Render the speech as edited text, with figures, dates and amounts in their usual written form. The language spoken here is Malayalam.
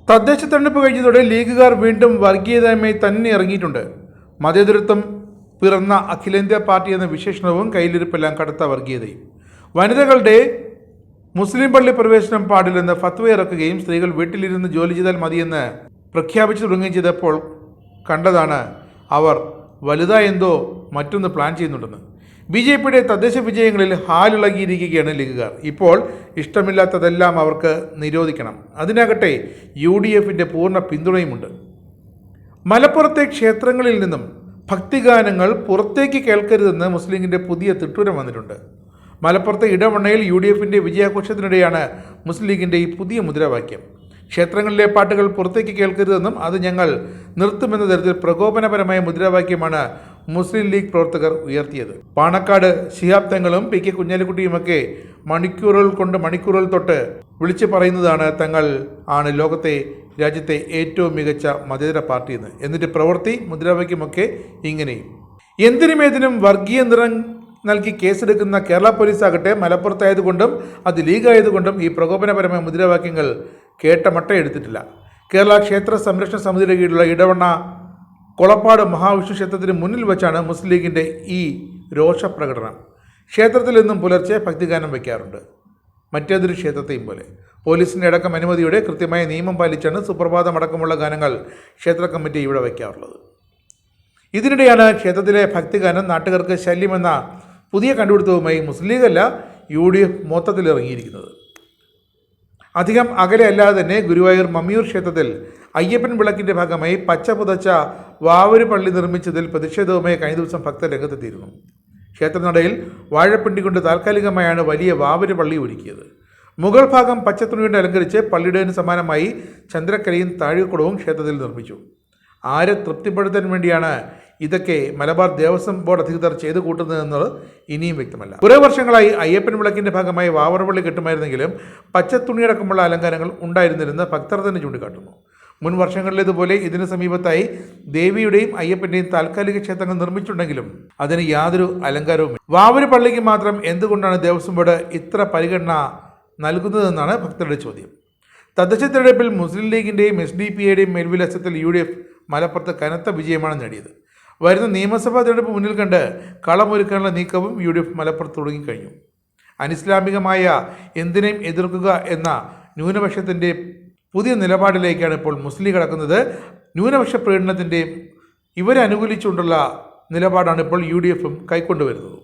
തദ്ദേശ തെരഞ്ഞെടുപ്പ് കഴിഞ്ഞതോടെ ലീഗുകാർ വീണ്ടും വർഗീയതയുമായി തന്നെ ഇറങ്ങിയിട്ടുണ്ട്. മതേതരത്വം പിറന്ന അഖിലേന്ത്യാ പാർട്ടി എന്ന വിശേഷണവും കയ്യിലിരിപ്പെല്ലാം കടുത്ത വർഗീയതയും. വനിതകളുടെ മുസ്ലിം പള്ളി പ്രവേശനം പാടില്ലെന്ന് ഫത്വ ഇറക്കുകയും സ്ത്രീകൾ വീട്ടിലിരുന്ന് ജോലി ചെയ്താൽ മതിയെന്ന് പ്രഖ്യാപിച്ചു തുടങ്ങുകയും ചെയ്തപ്പോൾ കണ്ടതാണ് അവർ വലുതായെന്തോ മറ്റൊന്ന് പ്ലാൻ ചെയ്യുന്നുണ്ടെന്ന്. BJPയുടെ തദ്ദേശ വിജയങ്ങളിൽ ഹാലിളകിയിരിക്കുകയാണ് ലീഗുകാർ. ഇപ്പോൾ ഇഷ്ടമില്ലാത്തതെല്ലാം അവർക്ക് നിരോധിക്കണം. അതിനാകട്ടെ UDFന്റെ പൂർണ്ണ പിന്തുണയുമുണ്ട്. മലപ്പുറത്തെ ക്ഷേത്രങ്ങളിൽ നിന്നും ഭക്തിഗാനങ്ങൾ പുറത്തേക്ക് കേൾക്കരുതെന്ന് മുസ്ലിം ലീഗിൻ്റെ പുതിയ തിട്ടൂരം വന്നിട്ടുണ്ട്. മലപ്പുറത്തെ ഇടവണ്ണയിൽ UDFന്റെ വിജയാഘോഷത്തിനിടെയാണ് മുസ്ലിം ലീഗിൻ്റെ ഈ പുതിയ മുദ്രാവാക്യം. ക്ഷേത്രങ്ങളിലെ പാട്ടുകൾ പുറത്തേക്ക് കേൾക്കരുതെന്നും അത് ഞങ്ങൾ നിർത്തുമെന്ന തരത്തിൽ പ്രകോപനപരമായ മുദ്രാവാക്യമാണ് മുസ്ലിം ലീഗ് പ്രവർത്തകർ ഉയർത്തിയത്. പാണക്കാട് ശിഹാബ് തങ്ങളും PK കുഞ്ഞാലിക്കുട്ടിയുമൊക്കെ മണിക്കൂറുകൾ തൊട്ട് വിളിച്ചു പറയുന്നതാണ് തങ്ങൾ ആണ് രാജ്യത്തെ ഏറ്റവും മികച്ച മതേതര പാർട്ടിയെന്ന്. എന്നിട്ട് പ്രവൃത്തി മുദ്രാവാക്യമൊക്കെ ഇങ്ങനെയും. എന്തിനുമേതിനും വർഗീയ നിറം നൽകി കേസെടുക്കുന്ന കേരള പോലീസാകട്ടെ മലപ്പുറത്തായതുകൊണ്ടും അത് ലീഗായതുകൊണ്ടും ഈ പ്രകോപനപരമായ മുദ്രാവാക്യങ്ങൾ കേട്ട മട്ടയെടുത്തിട്ടില്ല. കേരള ക്ഷേത്ര സംരക്ഷണ സമിതിയുടെ കീഴിലുള്ള ഇടവണ്ണ കൊളപ്പാട് മഹാവിഷ്ണു ക്ഷേത്രത്തിന് മുന്നിൽ വെച്ചാണ് മുസ്ലിം ലീഗിൻ്റെ ഈ രോഷപ്രകടനം. ക്ഷേത്രത്തിൽ നിന്നും പുലർച്ചെ ഭക്തിഗാനം വയ്ക്കാറുണ്ട്. മറ്റേതൊരു ക്ഷേത്രത്തെയും പോലെ പോലീസിൻ്റെ അടക്കം അനുമതിയോടെ കൃത്യമായ നിയമം പാലിച്ചാണ് സുപ്രഭാതം അടക്കമുള്ള ഗാനങ്ങൾ ക്ഷേത്ര കമ്മിറ്റി ഇവിടെ വയ്ക്കാറുള്ളത്. ഇതിനിടെയാണ് ക്ഷേത്രത്തിലെ ഭക്തിഗാനം നാട്ടുകാർക്ക് ശല്യമെന്ന പുതിയ കണ്ടുപിടുത്തവുമായി മുസ്ലിം ലീഗല്ല UDF മൊത്തത്തിലിറങ്ങിയിരിക്കുന്നത്. അധികം അകലെ അല്ലാതെ തന്നെ ഗുരുവായൂർ മമ്മിയൂർ ക്ഷേത്രത്തിൽ അയ്യപ്പൻ വിളക്കിൻ്റെ ഭാഗമായി പച്ച പുതച്ച വാവര് പള്ളി നിർമ്മിച്ചതിൽ പ്രതിഷേധവുമായി കഴിഞ്ഞ ദിവസം ഭക്തർ രംഗത്തെത്തിയിരുന്നു. ക്ഷേത്രനടയിൽ വാഴപ്പിണ്ടി കൊണ്ട് താൽക്കാലികമായാണ് വലിയ വാവര് പള്ളി ഒരുക്കിയത്. മുകൾ ഭാഗം പച്ചത്തുണി കൊണ്ട് അലങ്കരിച്ച് പള്ളിയുടെ സമാനമായി ചന്ദ്രക്കലയും താഴികക്കുടവും ക്ഷേത്രത്തിൽ നിർമ്മിച്ചു. ആരെ തൃപ്തിപ്പെടുത്താൻ വേണ്ടിയാണ് ഇതൊക്കെ മലബാർ ദേവസ്വം ബോർഡ് അധികൃതർ ചെയ്തു കൂട്ടുന്നതെന്നത് ഇനിയും വ്യക്തമല്ല. കുറേ വർഷങ്ങളായി അയ്യപ്പൻ വിളക്കിൻ്റെ ഭാഗമായി വാവറപള്ളി കെട്ടുമായിരുന്നെങ്കിലും പച്ചത്തുണിയടക്കമുള്ള അലങ്കാരങ്ങൾ ഉണ്ടായിരുന്നില്ലെന്ന് ഭക്തർ തന്നെ ചൂണ്ടിക്കാട്ടുന്നു. മുൻ വർഷങ്ങളിലേതുപോലെ ഇതിന് സമീപത്തായി ദേവിയുടെയും അയ്യപ്പൻ്റെയും താൽക്കാലിക ക്ഷേത്രങ്ങൾ നിർമ്മിച്ചിട്ടുണ്ടെങ്കിലും അതിന് യാതൊരു അലങ്കാരവുമില്ല. വാവര് പള്ളിക്ക് മാത്രം എന്തുകൊണ്ടാണ് ദേവസ്വം ബോർഡ് ഇത്ര പരിഗണന നൽകുന്നതെന്നാണ് ഭക്തരുടെ ചോദ്യം. തദ്ദേശ തെരഞ്ഞെടുപ്പിൽ മുസ്ലിം ലീഗിൻ്റെയും SDPIയുടെയും മേൽവിലാസത്തിൽ UDF മലപ്പുറത്ത് കനത്ത വിജയമാണ് നേടിയത്. വരുന്ന നിയമസഭാ തെരഞ്ഞെടുപ്പ് മുന്നിൽ കണ്ട് കളമൊരുക്കാനുള്ള നീക്കവും UDF മലപ്പുറത്ത് തുടങ്ങിക്കഴിഞ്ഞു. അനിസ്ലാമികമായ എന്തിനേയും എതിർക്കുക എന്ന ന്യൂനപക്ഷത്തിൻ്റെ പുതിയ നിലപാടിലേക്കാണ് ഇപ്പോൾ മുസ്ലിം കടക്കുന്നത്. ന്യൂനപക്ഷ പ്രീണനത്തിൻ്റെ ഇവരെ അനുകൂലിച്ചുകൊണ്ടുള്ള നിലപാടാണ് ഇപ്പോൾ UDFും കൈക്കൊണ്ടുവരുന്നത്.